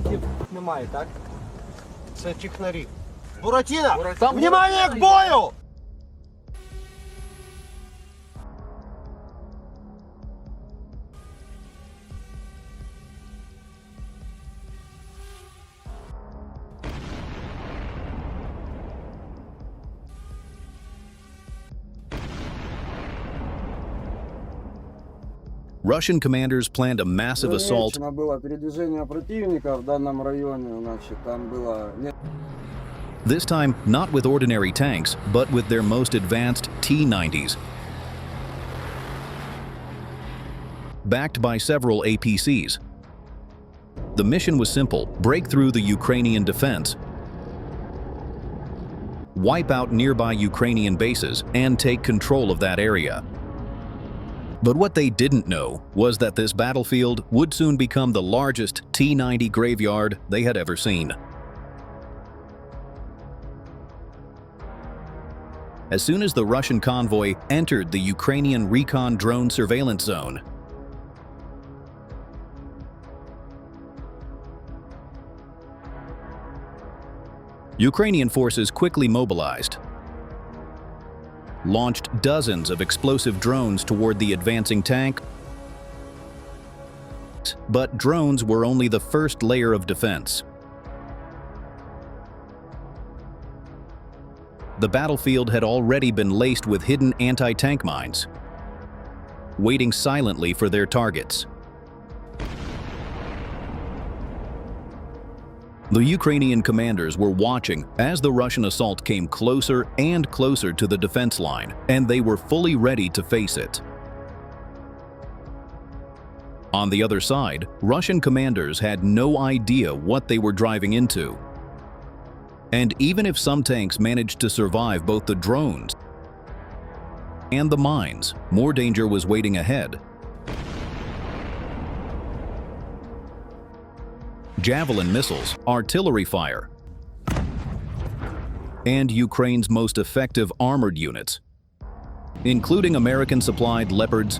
Бортів немає, так? Це технарі. Буратіно! Внимание к бою! Russian commanders planned a massive assault. Было передвижение противника в данном районе, значит, там было... This time, not with ordinary tanks, but with their most advanced T-90s. Backed by several APCs. The mission was simple: break through the Ukrainian defense, wipe out nearby Ukrainian bases, and take control of that area. But what they didn't know was that this battlefield would soon become the largest T-90 graveyard they had ever seen. As soon as the Russian convoy entered the Ukrainian recon drone surveillance zone, Ukrainian forces quickly mobilized, launched dozens of explosive drones toward the advancing tank. But drones were only the first layer of defense. The battlefield had already been laced with hidden anti-tank mines, waiting silently for their targets. The Ukrainian commanders were watching as the Russian assault came closer and closer to the defense line, and they were fully ready to face it. On the other side, Russian commanders had no idea what they were driving into. And even if some tanks managed to survive both the drones and the mines, more danger was waiting ahead. Javelin missiles, artillery fire, and Ukraine's most effective armored units, including American-supplied Leopards,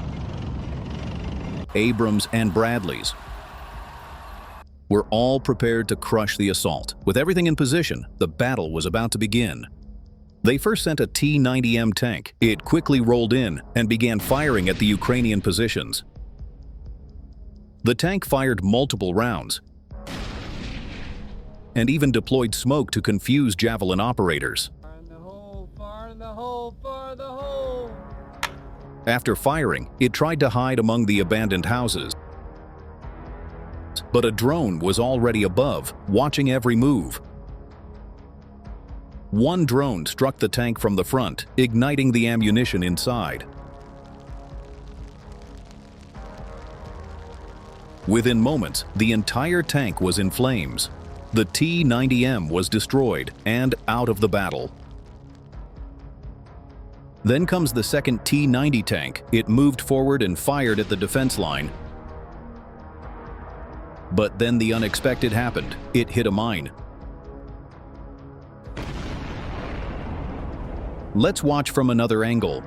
Abrams, and Bradleys, were all prepared to crush the assault. With everything in position, the battle was about to begin. They first sent a T-90M tank. It quickly rolled in and began firing at the Ukrainian positions. The tank fired multiple rounds and even deployed smoke to confuse javelin operators. Fire in the hole, fire in the hole, fire in the hole! After firing, it tried to hide among the abandoned houses. But a drone was already above, watching every move. One drone struck the tank from the front, igniting the ammunition inside. Within moments, the entire tank was in flames. The T-90M was destroyed and out of the battle. Then comes the second T-90 tank. It moved forward and fired at the defense line. But then the unexpected happened. It hit a mine. Let's watch from another angle.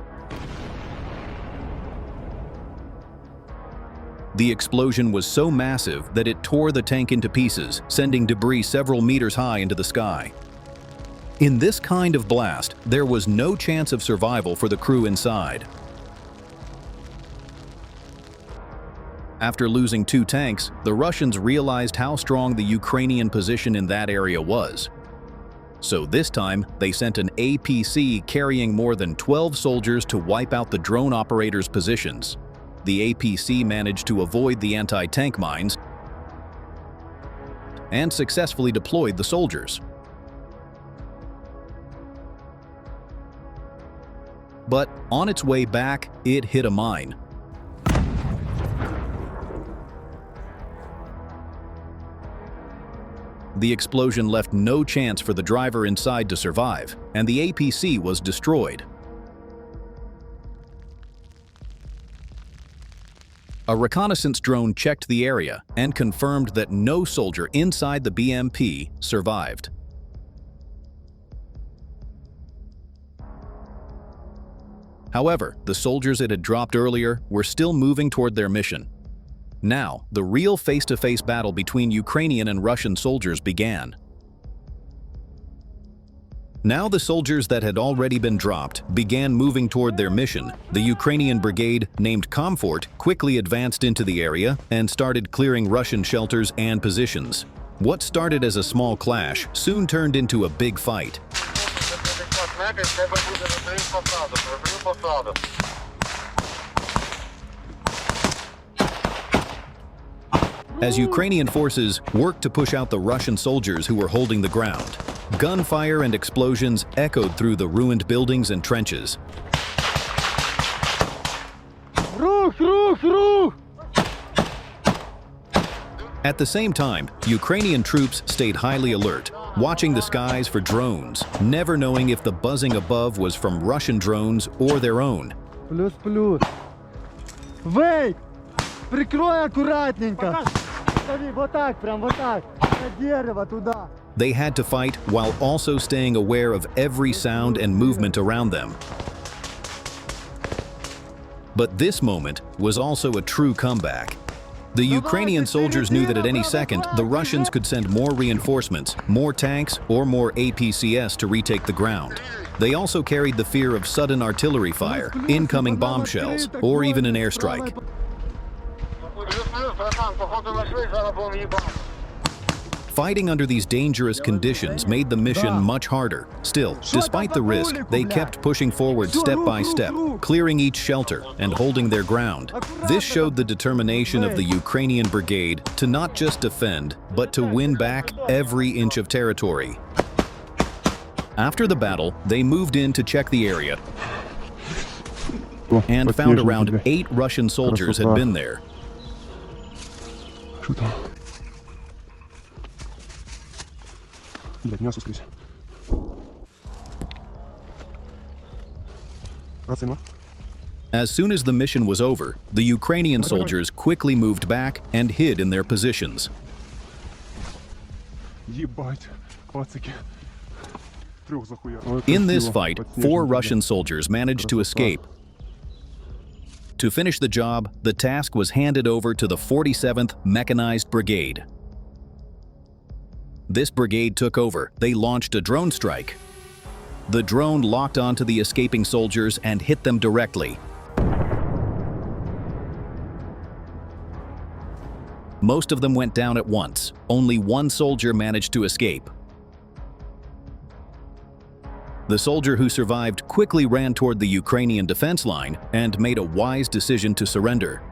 The explosion was so massive that it tore the tank into pieces, sending debris several meters high into the sky. In this kind of blast, there was no chance of survival for the crew inside. After losing 2 tanks, the Russians realized how strong the Ukrainian position in that area was. So this time, they sent an APC carrying more than 12 soldiers to wipe out the drone operators' positions. The APC managed to avoid the anti-tank mines and successfully deployed the soldiers. But on its way back, it hit a mine. The explosion left no chance for the driver inside to survive, and the APC was destroyed. A reconnaissance drone checked the area and confirmed that no soldier inside the BMP survived. However, the soldiers it had dropped earlier were still moving toward their mission. Now, the real face-to-face battle between Ukrainian and Russian soldiers began. Now the soldiers that had already been dropped began moving toward their mission. The Ukrainian brigade, named Comfort, quickly advanced into the area and started clearing Russian shelters and positions. What started as a small clash soon turned into a big fight. As Ukrainian forces worked to push out the Russian soldiers who were holding the ground, gunfire and explosions echoed through the ruined buildings and trenches. At the same time, Ukrainian troops stayed highly alert, watching the skies for drones, never knowing if the buzzing above was from Russian drones or their own. Плюс. Вейт! Прикрой аккуратненько. Смотри, вот так, прям вот так. На дерево туда. They had to fight while also staying aware of every sound and movement around them. But this moment was also a true comeback. The Ukrainian soldiers knew that at any second, the Russians could send more reinforcements, more tanks, or more APCS to retake the ground. They also carried the fear of sudden artillery fire, incoming bombshells, or even an airstrike. Fighting under these dangerous conditions made the mission much harder. Still, despite the risk, they kept pushing forward step by step, clearing each shelter and holding their ground. This showed the determination of the Ukrainian brigade to not just defend, but to win back every inch of territory. After the battle, they moved in to check the area and found around 8 Russian soldiers had been there. As soon as the mission was over, the Ukrainian soldiers quickly moved back and hid in their positions. In this fight, 4 Russian soldiers managed to escape. To finish the job, the task was handed over to the 47th Mechanized Brigade. This brigade took over. They launched a drone strike. The drone locked onto the escaping soldiers and hit them directly. Most of them went down at once. Only 1 soldier managed to escape. The soldier who survived quickly ran toward the Ukrainian defense line and made a wise decision to surrender.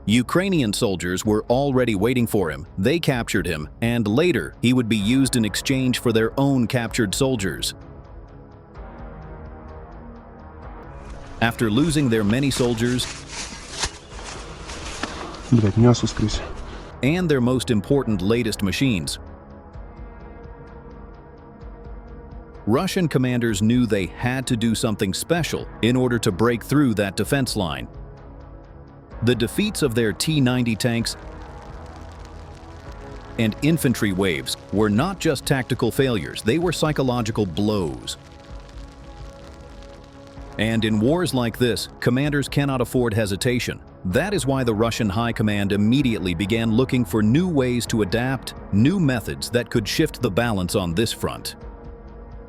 Ukrainian soldiers were already waiting for him. They captured him, and later he would be used in exchange for their own captured soldiers. After losing their many soldiers and their most important latest machines, Russian commanders knew they had to do something special in order to break through that defense line. The defeats of their T-90 tanks and infantry waves were not just tactical failures, they were psychological blows. And in wars like this, commanders cannot afford hesitation. That is why the Russian High Command immediately began looking for new ways to adapt, new methods that could shift the balance on this front.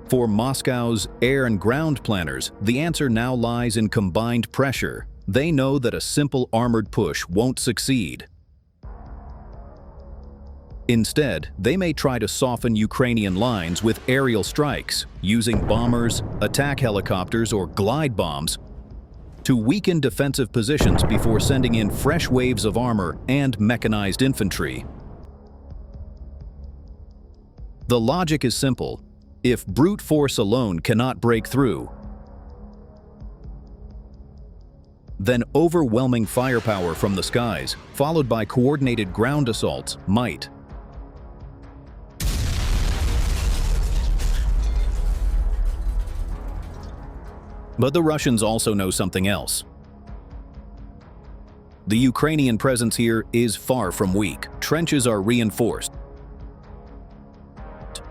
For Moscow's air and ground planners, the answer now lies in combined pressure. They know that a simple armored push won't succeed. Instead, they may try to soften Ukrainian lines with aerial strikes, using bombers, attack helicopters, or glide bombs to weaken defensive positions before sending in fresh waves of armor and mechanized infantry. The logic is simple. If brute force alone cannot break through, then overwhelming firepower from the skies, followed by coordinated ground assaults, might. But the Russians also know something else. The Ukrainian presence here is far from weak. Trenches are reinforced.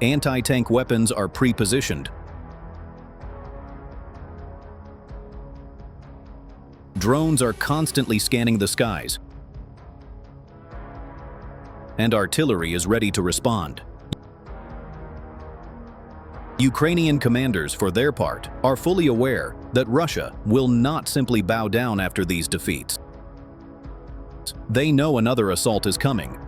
Anti-tank weapons are pre-positioned. drones are constantly scanning the skies, and artillery is ready to respond. Ukrainian commanders, for their part, are fully aware that Russia will not simply bow down after these defeats. They know another assault is coming.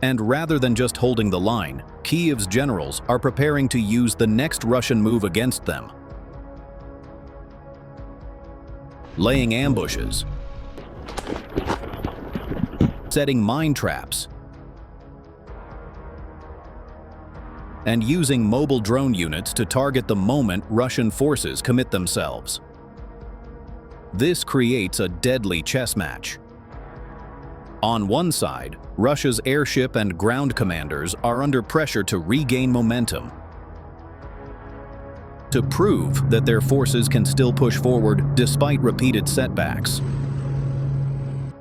And rather than just holding the line, Kyiv's generals are preparing to use the next Russian move against them. Laying ambushes, setting mine traps, and using mobile drone units to target the moment Russian forces commit themselves. This creates a deadly chess match. On one side, Russia's airship and ground commanders are under pressure to regain momentum, to prove that their forces can still push forward despite repeated setbacks.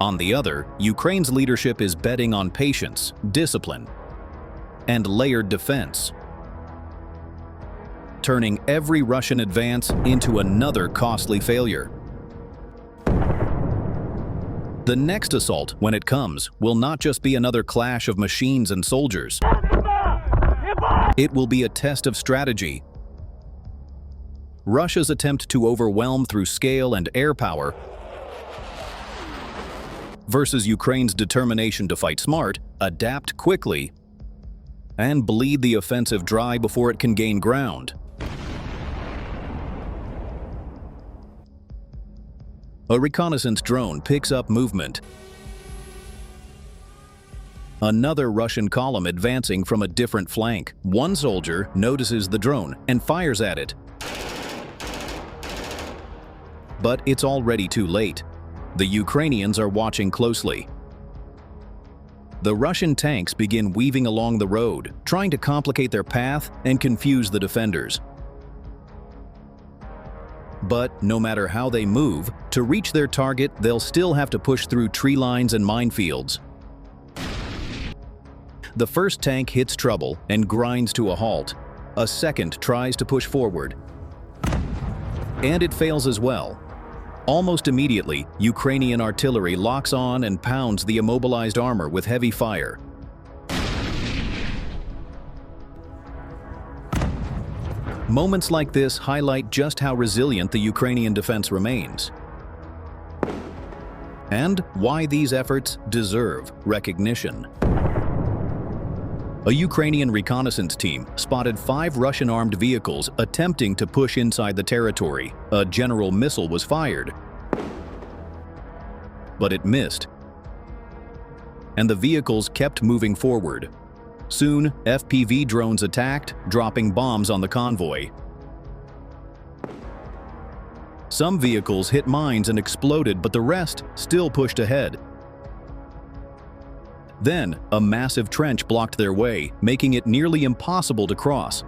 On the other, Ukraine's leadership is betting on patience, discipline, and layered defense, turning every Russian advance into another costly failure. The next assault, when it comes, will not just be another clash of machines and soldiers. It will be a test of strategy. Russia's attempt to overwhelm through scale and air power versus Ukraine's determination to fight smart, adapt quickly, and bleed the offensive dry before it can gain ground. A reconnaissance drone picks up movement. Another Russian column advancing from a different flank. One soldier notices the drone and fires at it. But it's already too late. The Ukrainians are watching closely. The Russian tanks begin weaving along the road, trying to complicate their path and confuse the defenders. But no matter how they move, to reach their target, they'll still have to push through tree lines and minefields. The first tank hits trouble and grinds to a halt. A second tries to push forward, and it fails as well. Almost immediately, Ukrainian artillery locks on and pounds the immobilized armor with heavy fire. Moments like this highlight just how resilient the Ukrainian defense remains, and why these efforts deserve recognition. A Ukrainian reconnaissance team spotted 5 Russian armed vehicles attempting to push inside the territory. A general missile was fired, but it missed, and the vehicles kept moving forward. Soon, FPV drones attacked, dropping bombs on the convoy. Some vehicles hit mines and exploded, but the rest still pushed ahead. Then, a massive trench blocked their way, making it nearly impossible to cross.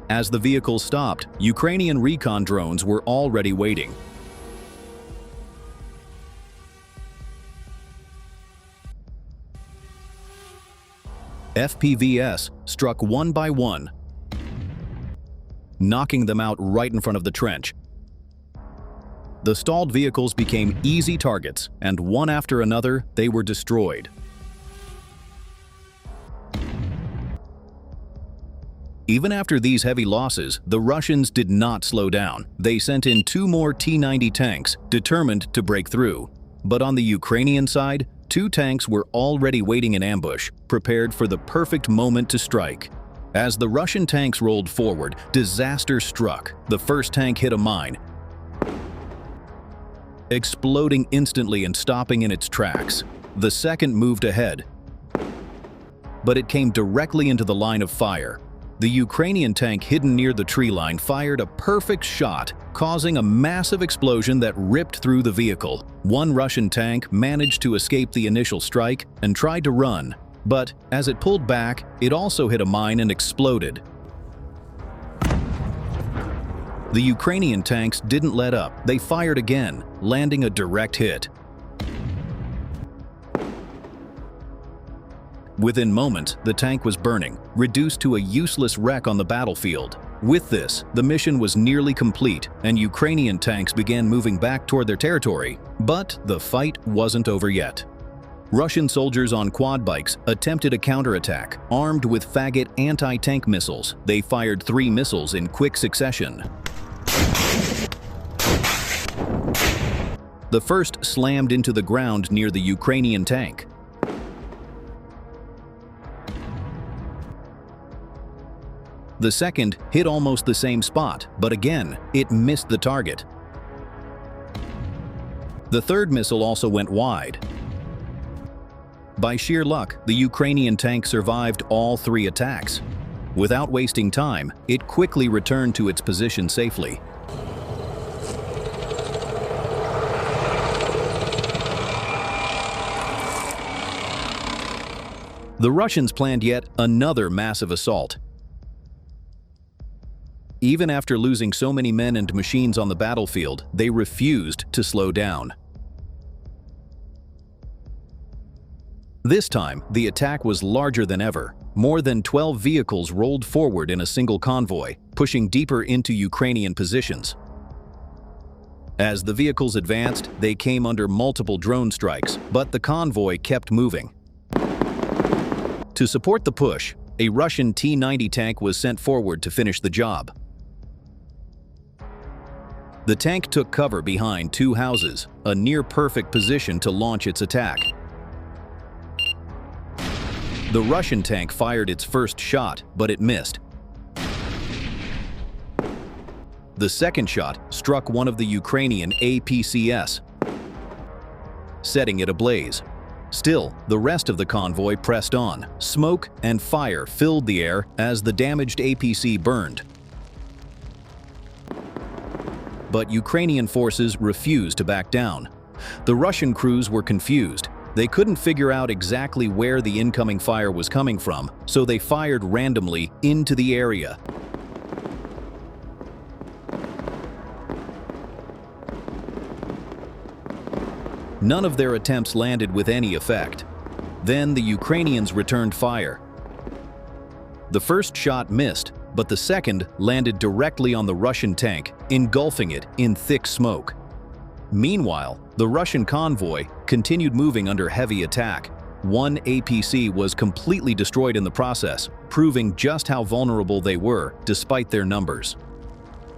As the vehicles stopped, Ukrainian recon drones were already waiting. FPVs struck one by one, knocking them out right in front of the trench. The stalled vehicles became easy targets, and one after another, they were destroyed. Even after these heavy losses, the Russians did not slow down. They sent in 2 more T-90 tanks, determined to break through. But on the Ukrainian side, 2 tanks were already waiting in ambush, prepared for the perfect moment to strike. As the Russian tanks rolled forward, disaster struck. The first tank hit a mine, exploding instantly and stopping in its tracks. The second moved ahead, but it came directly into the line of fire. The Ukrainian tank hidden near the tree line fired a perfect shot, causing a massive explosion that ripped through the vehicle. One Russian tank managed to escape the initial strike and tried to run, but as it pulled back, it also hit a mine and exploded. The Ukrainian tanks didn't let up. They fired again, landing a direct hit. Within moments, the tank was burning, reduced to a useless wreck on the battlefield. With this, the mission was nearly complete, and Ukrainian tanks began moving back toward their territory. But the fight wasn't over yet. Russian soldiers on quad bikes attempted a counterattack. Armed with faggot anti-tank missiles, they fired 3 missiles in quick succession. The first slammed into the ground near the Ukrainian tank. The second hit almost the same spot, but again, it missed the target. The third missile also went wide. By sheer luck, the Ukrainian tank survived all 3 attacks. Without wasting time, it quickly returned to its position safely. The Russians planned yet another massive assault. Even after losing so many men and machines on the battlefield, they refused to slow down. This time, the attack was larger than ever. More than 12 vehicles rolled forward in a single convoy, pushing deeper into Ukrainian positions. As the vehicles advanced, they came under multiple drone strikes, but the convoy kept moving. To support the push, a Russian T-90 tank was sent forward to finish the job. The tank took cover behind 2 houses, a near-perfect position to launch its attack. The Russian tank fired its first shot, but it missed. The second shot struck one of the Ukrainian APCs, setting it ablaze. Still, the rest of the convoy pressed on. Smoke and fire filled the air as the damaged APC burned. But Ukrainian forces refused to back down. The Russian crews were confused. They couldn't figure out exactly where the incoming fire was coming from, so they fired randomly into the area. None of their attempts landed with any effect. Then the Ukrainians returned fire. The first shot missed, but the second landed directly on the Russian tank, engulfing it in thick smoke. Meanwhile, the Russian convoy continued moving under heavy attack. One APC was completely destroyed in the process, proving just how vulnerable they were despite their numbers.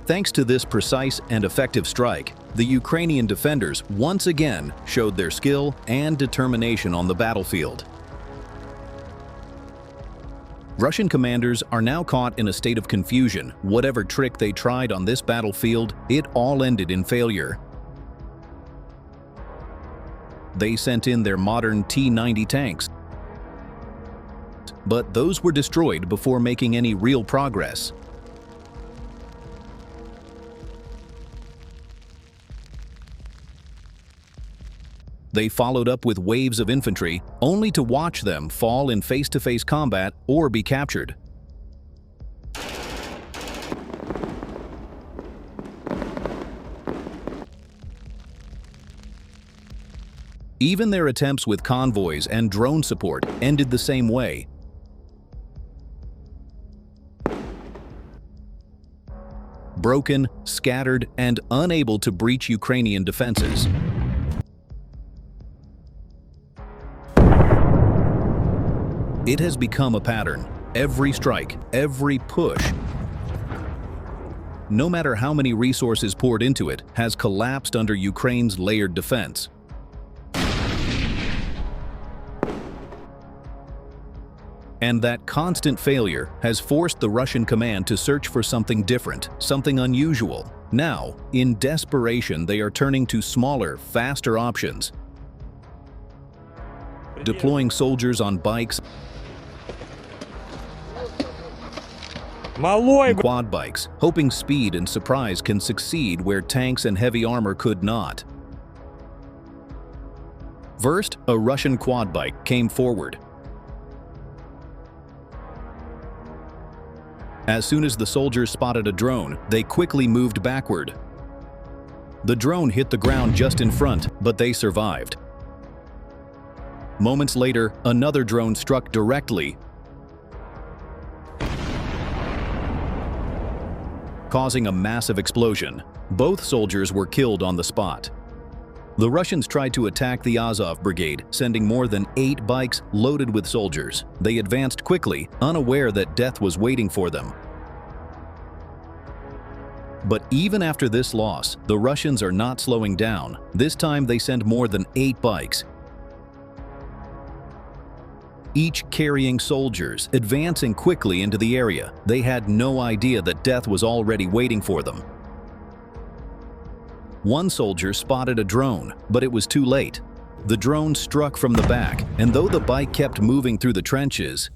Thanks to this precise and effective strike, the Ukrainian defenders once again showed their skill and determination on the battlefield. Russian commanders are now caught in a state of confusion. Whatever trick they tried on this battlefield, it all ended in failure. They sent in their modern T-90 tanks, but those were destroyed before making any real progress. They followed up with waves of infantry, only to watch them fall in face-to-face combat or be captured. Even their attempts with convoys and drone support ended the same way. Broken, scattered, and unable to breach Ukrainian defenses. It has become a pattern. Every strike, every push, no matter how many resources poured into it, has collapsed under Ukraine's layered defense. And that constant failure has forced the Russian command to search for something different, something unusual. Now, in desperation, they are turning to smaller, faster options. Deploying soldiers on bikes and quad bikes, hoping speed and surprise can succeed where tanks and heavy armor could not. First, a Russian quad bike came forward. As soon as the soldiers spotted a drone, they quickly moved backward. The drone hit the ground just in front, but they survived. Moments later, another drone struck directly, causing a massive explosion. Both soldiers were killed on the spot. The Russians tried to attack the Azov Brigade, sending more than 8 bikes loaded with soldiers. They advanced quickly, unaware that death was waiting for them. But even after this loss, the Russians are not slowing down. This time they send more than 8 bikes, each carrying soldiers, advancing quickly into the area. They had no idea that death was already waiting for them. One soldier spotted a drone, but it was too late. The drone struck from the back, and though the bike kept moving through the trenches,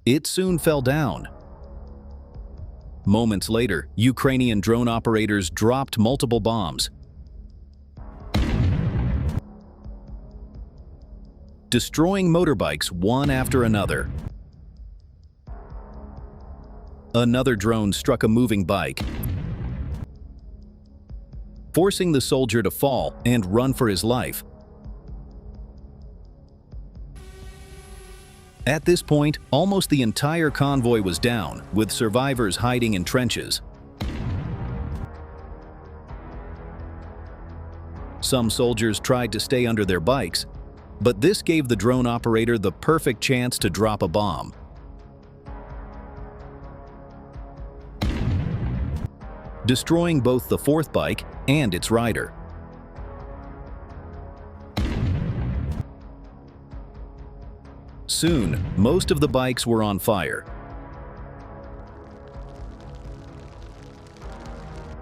it soon fell down. Moments later, Ukrainian drone operators dropped multiple bombs, destroying motorbikes one after another. Another drone struck a moving bike, forcing the soldier to fall and run for his life. At this point, almost the entire convoy was down, with survivors hiding in trenches. Some soldiers tried to stay under their bikes, but this gave the drone operator the perfect chance to drop a bomb. Destroying both the 4th bike and its rider. Soon, most of the bikes were on fire.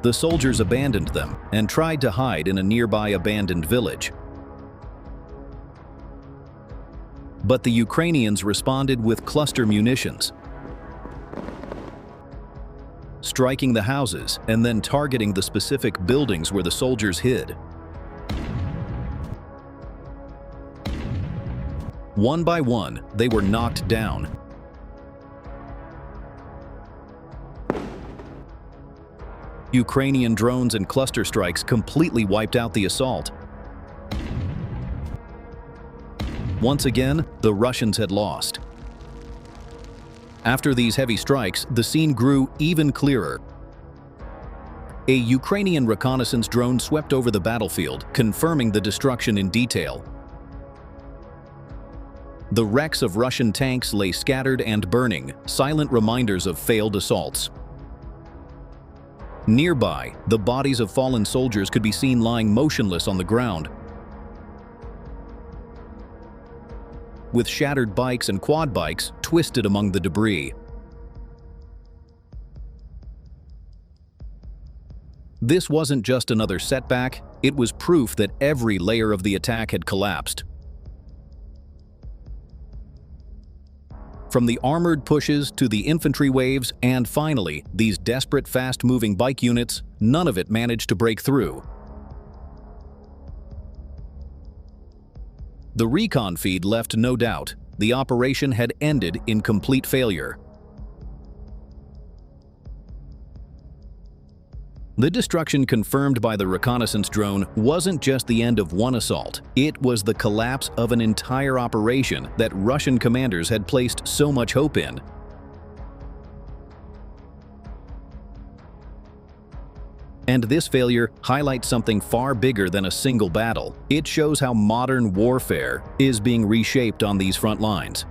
The soldiers abandoned them and tried to hide in a nearby abandoned village. But the Ukrainians responded with cluster munitions, striking the houses and then targeting the specific buildings where the soldiers hid. One by one, they were knocked down. Ukrainian drones and cluster strikes completely wiped out the assault. Once again, the Russians had lost. After these heavy strikes, the scene grew even clearer. A Ukrainian reconnaissance drone swept over the battlefield, confirming the destruction in detail. The wrecks of Russian tanks lay scattered and burning, silent reminders of failed assaults. Nearby, the bodies of fallen soldiers could be seen lying motionless on the ground, with shattered bikes and quad bikes twisted among the debris. This wasn't just another setback, it was proof that every layer of the attack had collapsed. From the armored pushes to the infantry waves, and finally, these desperate fast-moving bike units, none of it managed to break through. The recon feed left no doubt. The operation had ended in complete failure. The destruction confirmed by the reconnaissance drone wasn't just the end of one assault. It was the collapse of an entire operation that Russian commanders had placed so much hope in. And this failure highlights something far bigger than a single battle. It shows how modern warfare is being reshaped on these front lines.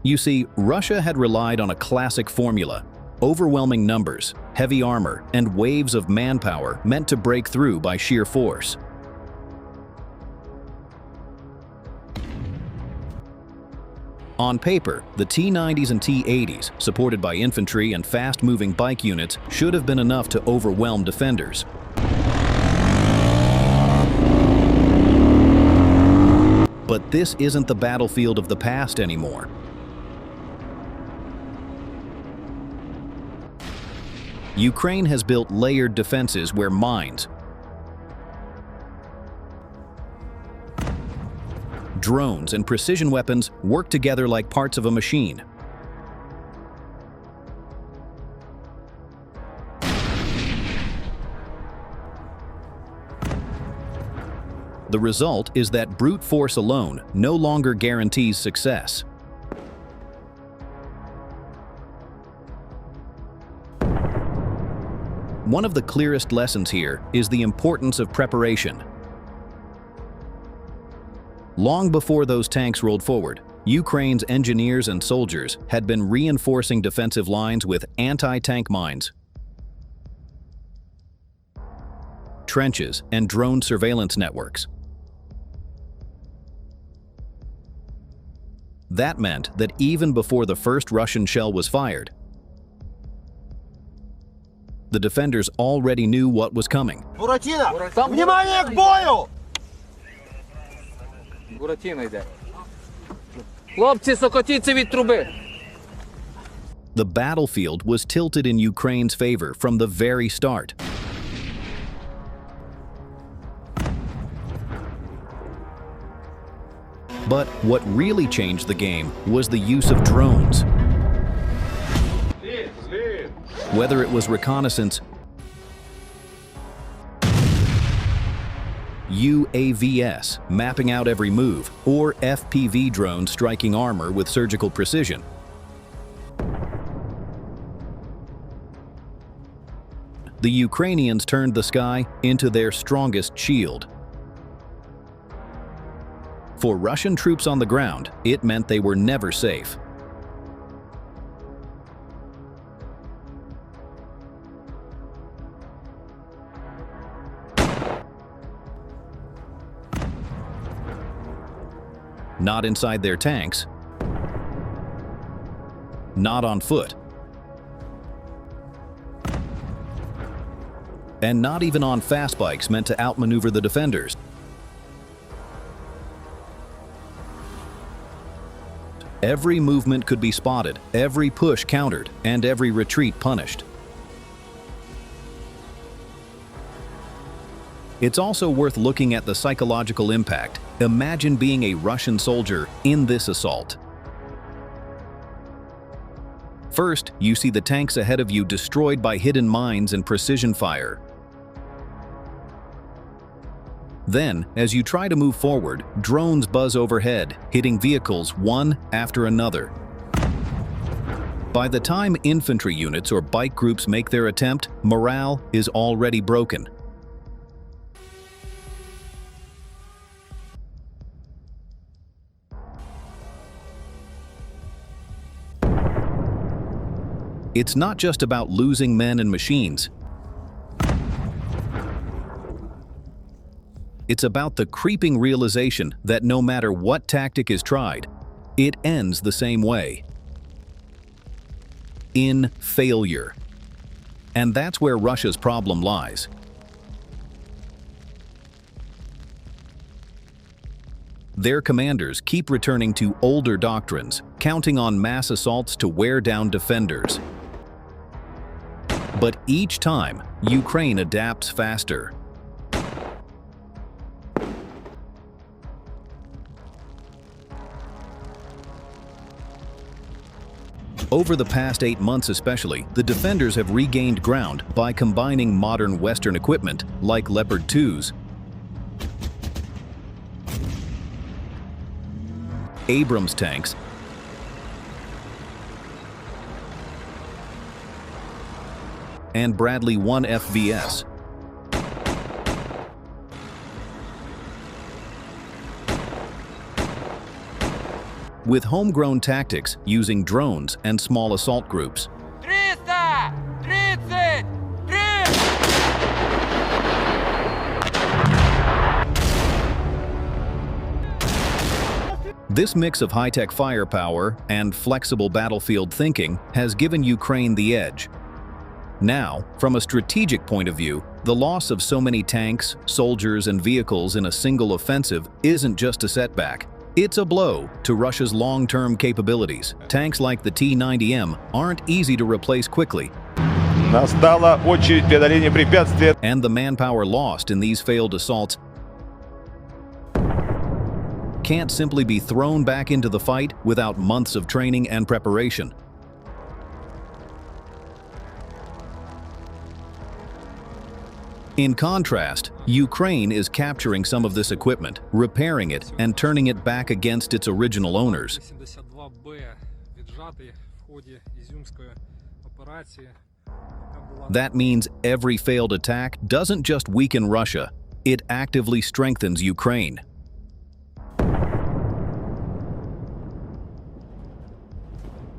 You see, Russia had relied on a classic formula: overwhelming numbers, heavy armor, and waves of manpower meant to break through by sheer force. On paper, the T-90s and T-80s, supported by infantry and fast-moving bike units, should have been enough to overwhelm defenders. But this isn't the battlefield of the past anymore. Ukraine has built layered defenses where mines, drones, and precision weapons work together like parts of a machine. The result is that brute force alone no longer guarantees success. One of the clearest lessons here is the importance of preparation. Long before those tanks rolled forward, Ukraine's engineers and soldiers had been reinforcing defensive lines with anti-tank mines, trenches, and drone surveillance networks. That meant that even before the first Russian shell was fired, the defenders already knew what was coming. Буратино! Внимание к бою! Буратино йде. Хлопці, сокотіться від труби. The battlefield was tilted in Ukraine's favor from the very start. But what really changed the game was the use of drones. Whether it was reconnaissance, UAVs mapping out every move, or FPV drones striking armor with surgical precision, the Ukrainians turned the sky into their strongest shield. For Russian troops on the ground, it meant they were never safe. Not inside their tanks, not on foot, and not even on fast bikes meant to outmaneuver the defenders. Every movement could be spotted, every push countered, and every retreat punished. It's also worth looking at the psychological impact. Imagine being a Russian soldier in this assault. First, you see the tanks ahead of you destroyed by hidden mines and precision fire. Then, as you try to move forward, drones buzz overhead, hitting vehicles one after another. By the time infantry units or bike groups make their attempt, morale is already broken. It's not just about losing men and machines. It's about the creeping realization that no matter what tactic is tried, it ends the same way. In failure. And that's where Russia's problem lies. Their commanders keep returning to older doctrines, counting on mass assaults to wear down defenders. But each time, Ukraine adapts faster. Over the past 8 months especially, the defenders have regained ground by combining modern Western equipment like Leopard 2s, Abrams tanks, and Bradley 1 FVS. With homegrown tactics using drones and small assault groups. 333! This mix of high-tech firepower and flexible battlefield thinking has given Ukraine the edge. Now, from a strategic point of view, the loss of so many tanks, soldiers, and vehicles in a single offensive isn't just a setback. It's a blow to Russia's long-term capabilities. Tanks like the T-90M aren't easy to replace quickly. Настала очередь преодоления препятствия. And the manpower lost in these failed assaults can't simply be thrown back into the fight without months of training and preparation. In contrast, Ukraine is capturing some of this equipment, repairing it, and turning it back against its original owners. 82Б віджатий в ході Ізюмської операції. That means every failed attack doesn't just weaken Russia, it actively strengthens Ukraine.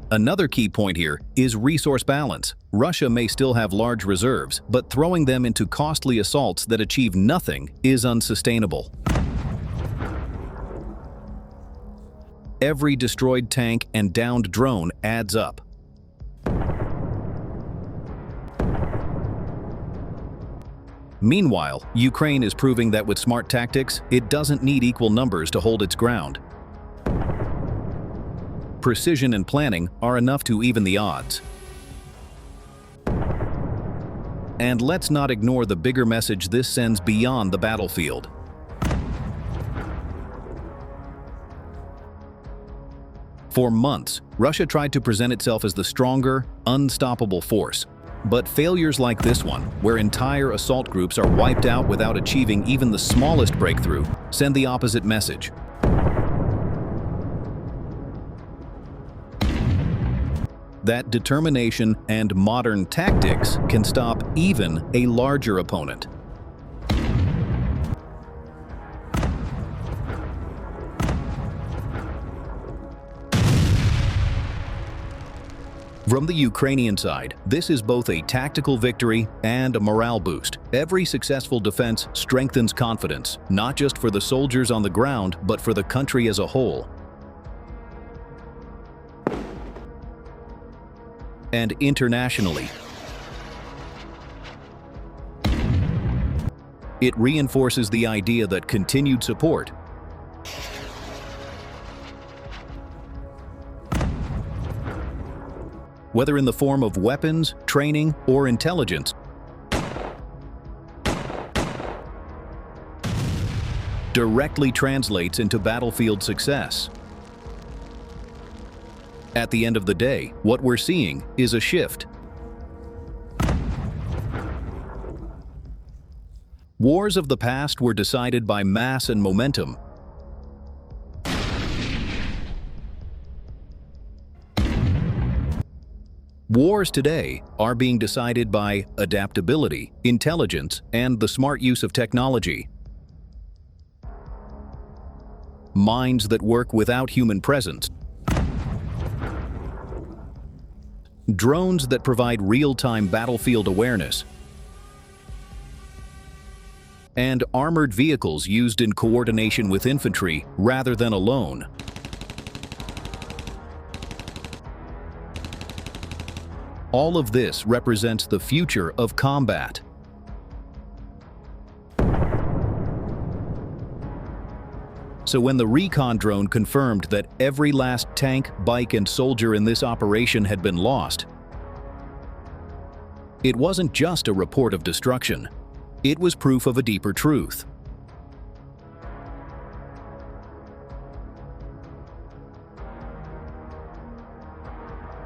Another key point here is resource balance. Russia may still have large reserves, but throwing them into costly assaults that achieve nothing is unsustainable. Every destroyed tank and downed drone adds up. Meanwhile, Ukraine is proving that with smart tactics, it doesn't need equal numbers to hold its ground. Precision and planning are enough to even the odds. And let's not ignore the bigger message this sends beyond the battlefield. For months, Russia tried to present itself as the stronger, unstoppable force. But failures like this one, where entire assault groups are wiped out without achieving even the smallest breakthrough, send the opposite message. That determination and modern tactics can stop even a larger opponent. From the Ukrainian side, this is both a tactical victory and a morale boost. Every successful defense strengthens confidence, not just for the soldiers on the ground, but for the country as a whole. And internationally, it reinforces the idea that continued support, whether in the form of weapons, training, or intelligence, directly translates into battlefield success. At the end of the day, what we're seeing is a shift. Wars of the past were decided by mass and momentum. Wars today are being decided by adaptability, intelligence, and the smart use of technology. Minds that work without human presence. Drones that provide real-time battlefield awareness. And armored vehicles used in coordination with infantry rather than alone. All of this represents the future of combat. So when the recon drone confirmed that every last tank, bike, and soldier in this operation had been lost, it wasn't just a report of destruction. It was proof of a deeper truth.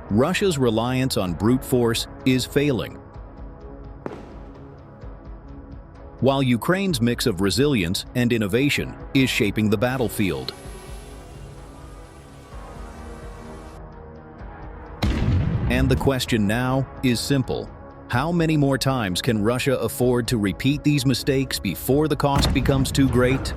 Russia's reliance on brute force is failing, while Ukraine's mix of resilience and innovation is shaping the battlefield. And the question now is simple. How many more times can Russia afford to repeat these mistakes before the cost becomes too great?